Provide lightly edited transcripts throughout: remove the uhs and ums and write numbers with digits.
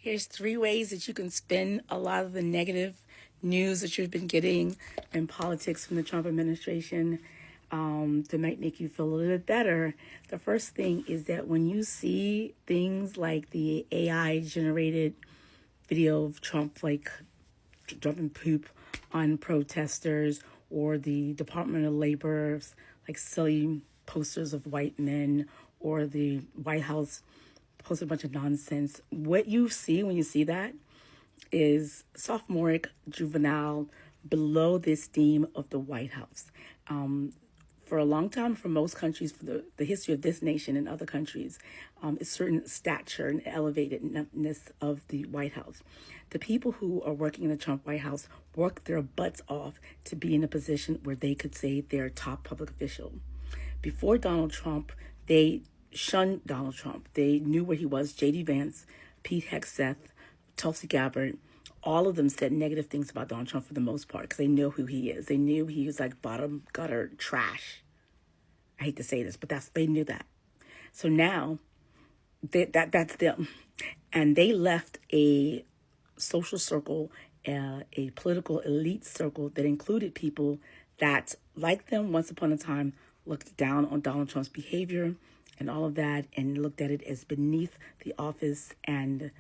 Here's 3 ways that you can spin a lot of the negative news that you've been getting in politics from the Trump administration to make you feel a little bit better. The first thing is that when you see things like the AI generated video of Trump like dropping poop on protesters, or the Department of Labor's like silly posters of white men, or the White House posted a bunch of nonsense. What you see when you see that is sophomoric, juvenile, below the esteem of the White House. For a long time, for most countries, for the history of this nation and other countries, a certain stature and elevatedness of the White House. The people who are working in the Trump White House work their butts off to be in a position where they could say they're a top public official. Before Donald Trump, they shunned Donald Trump. They knew where he was. J.D. Vance, Pete Hegseth, Tulsi Gabbard, all of them said negative things about Donald Trump for the most part because they know who he is. They knew he was like bottom gutter trash. I hate to say this, but they knew that. So now that's them. And they left a social circle, a political elite circle that included people that, like them once upon a time, looked down on Donald Trump's behavior and all of that, and looked at it as beneath the office and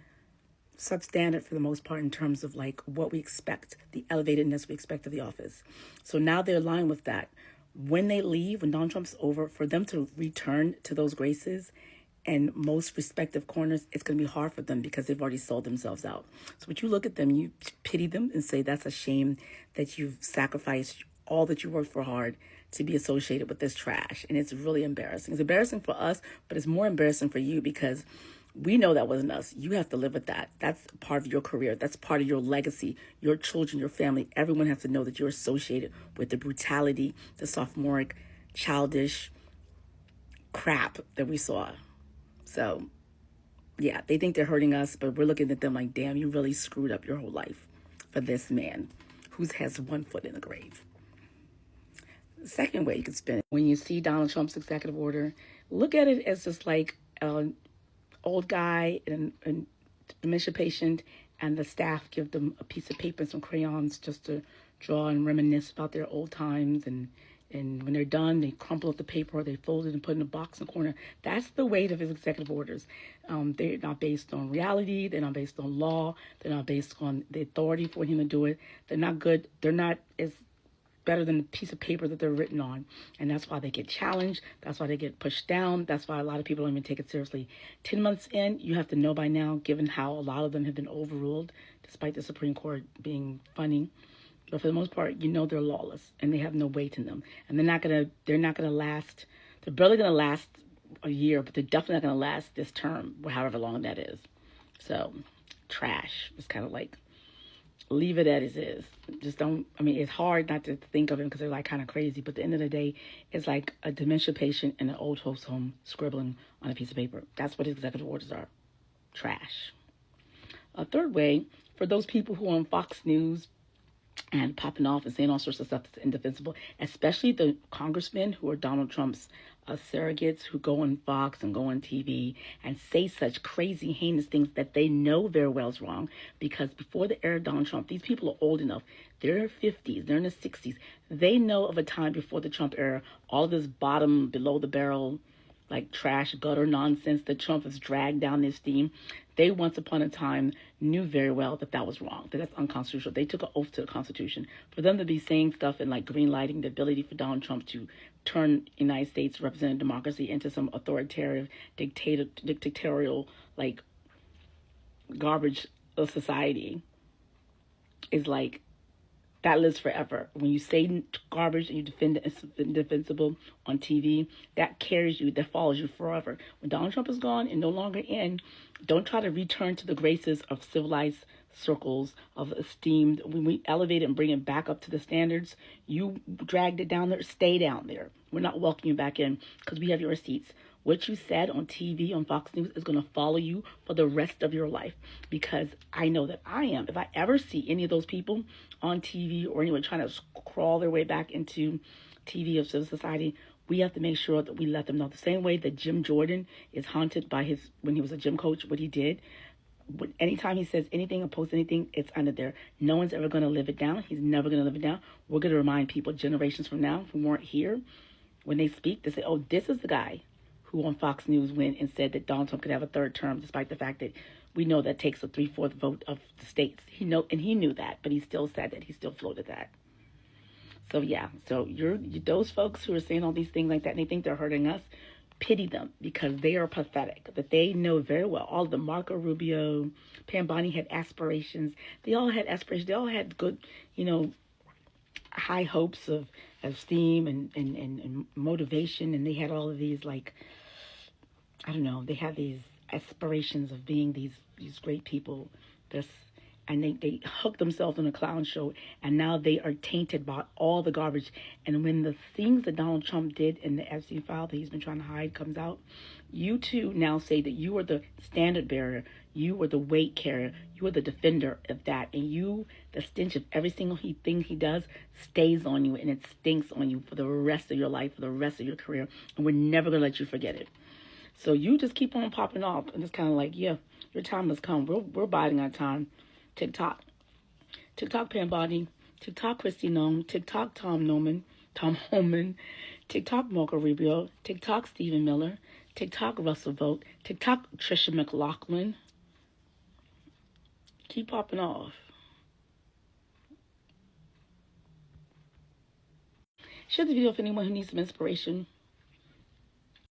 substandard for the most part in terms of like what we expect, the elevatedness we expect of the office. So now they're aligned with that. When they leave, when Donald Trump's over, for them to return to those graces and most respective corners, it's going to be hard for them because they've already sold themselves out. So when you look at them, you pity them and say that's a shame that you've sacrificed all that you worked for hard to be associated with this trash. And it's really embarrassing. It's embarrassing for us, but it's more embarrassing for you because we know that wasn't us. You have to live with that. That's part of your career. That's part of your legacy. Your children, your family, everyone has to know that you're associated with the brutality, the sophomoric, childish crap that we saw. So, yeah, they think they're hurting us, but we're looking at them like, damn, you really screwed up your whole life for this man who has one foot in the grave. The second way you can spin it, when you see Donald Trump's executive order, look at it as just like an old guy and dementia patient, and the staff give them a piece of paper and some crayons just to draw and reminisce about their old times. And when they're done, they crumple up the paper, or they fold it and put it in a box in the corner. That's the weight of his executive orders. They're not based on reality. They're not based on law. They're not based on the authority for him to do it. They're not good. They're not as better than the piece of paper that they're written on. And that's why they get challenged. That's why they get pushed down. That's why a lot of people don't even take it seriously. 10 months in, you have to know by now, given how a lot of them have been overruled, despite the Supreme Court being funny. But for the most part, you know they're lawless and they have no weight in them. And they're not gonna last. They're barely gonna last a year, but they're definitely not gonna last this term, however long that is. So trash. It's kind of like, leave it as is. Just don't, it's hard not to think of it because they're like kind of crazy, but at the end of the day, it's like a dementia patient in an old folks home scribbling on a piece of paper. That's what executive orders are. Trash. A third way, for those people who are on Fox News and popping off and saying all sorts of stuff that's indefensible, especially the congressmen who are Donald Trump's surrogates, who go on Fox and go on TV and say such crazy, heinous things that they know very well is wrong. Because before the era of Donald Trump, these people are old enough. They're in their 50s. They're in their 60s. They know of a time before the Trump era, all of this bottom, below the barrel, like trash, gutter nonsense that Trump has dragged down this theme. They once upon a time knew very well that was wrong, that that's unconstitutional. They took an oath to the Constitution. For them to be saying stuff and like green-lighting the ability for Donald Trump to turn United States representative democracy into some authoritarian, dictatorial, like garbage of society is like, that lives forever. When you say garbage and you defend it as indefensible on TV, that carries you, that follows you forever. When Donald Trump is gone and no longer in, don't try to return to the graces of civilized circles of esteemed. When we elevate it and bring it back up to the standards, you dragged it down there, stay down there. We're not welcoming you back in because we have your receipts. What you said on TV, on Fox News, is going to follow you for the rest of your life, because I know that I am. If I ever see any of those people on TV or anyone trying to crawl their way back into TV of civil society, we have to make sure that we let them know. The same way that Jim Jordan is haunted by when he was a gym coach, what he did. anytime he says anything or posts anything, it's under there. No one's ever going to live it down. He's never going to live it down. We're going to remind people generations from now who weren't here, when they speak, they say, oh, this is the guy who on Fox News went and said that Donald Trump could have a third term, despite the fact that we know that takes a 3/4 vote of the states. He knew that, but he still said that. He still floated that. So yeah, so you're those folks who are saying all these things like that and they think they're hurting us, pity them, because they are pathetic. That they know very well. All of the Marco Rubio, Pam Bondi had aspirations. They all had aspirations. They all had good, high hopes of esteem and motivation, and they had all of these, like, I don't know, they had these aspirations of being these great people. And they hooked themselves on a clown show, and now they are tainted by all the garbage. And when the things that Donald Trump did in the Epstein file that he's been trying to hide comes out, you too now say that you are the standard bearer, you are the weight carrier, you are the defender of that, and the stench of every single thing he does stays on you, and it stinks on you for the rest of your life, for the rest of your career, and we're never going to let you forget it. So you just keep on popping off, and it's kind of like, yeah, your time has come. We're biding our time. TikTok Pam Bondi, TikTok Christy Nome, TikTok Tom Holman, TikTok Marco Rubio, TikTok Stephen Miller, TikTok Russell Vogt, TikTok Trisha McLaughlin. Keep popping off. Share the video for anyone who needs some inspiration.